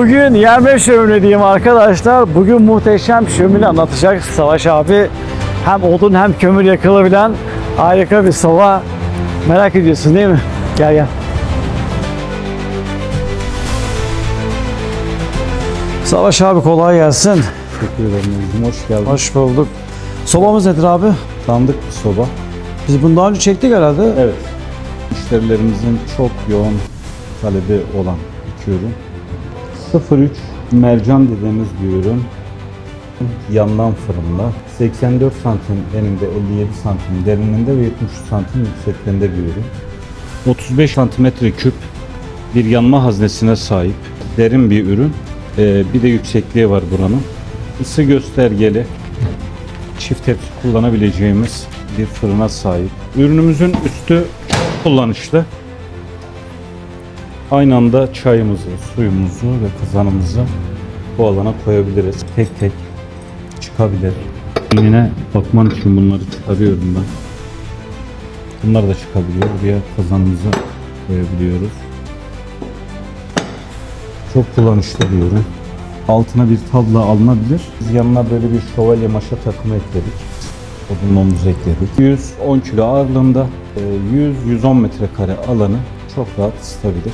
Bugün yerme şömine diyeyim arkadaşlar. Bugün muhteşem şömine anlatacak Savaş abi. Hem odun hem kömür yakılabilen harika bir soba. Merak ediyorsun değil mi? Gel gel. Savaş abi kolay gelsin. Teşekkür ederim. Hoş geldin. Hoş bulduk. Sobamız nedir abi? Tanıdık bir soba. Biz bunu daha önce çektik herhalde. Evet. Müşterilerimizin çok yoğun talebi olan iki ürün. 03 mercan dediğimiz bir ürün. Yandan fırında. 84 santim eninde, 57 santim derinliğinde ve 73 santim yüksekliğinde bir ürün. 35 santimetre küp bir yanma haznesine sahip derin bir ürün. Bir de yüksekliği var buranın. Isı göstergeli, çift tepsi kullanabileceğimiz bir fırına sahip. Ürünümüzün üstü kullanışlı. Aynı anda çayımızı, suyumuzu ve kazanımızı bu alana koyabiliriz. Tek tek çıkabilir. Yine bakman için bunları çıkarıyorum ben. Bunlar da çıkabiliyor. Buraya kazanımızı koyabiliyoruz. Çok kullanışlı bir ürün. Altına bir tabla alınabilir. Biz yanına böyle bir şövalye maşa takımı ekledik. Odun omuz ekledik. 110 kilo ağırlığında 100-110 metrekare alanı çok rahat ısıtabilir.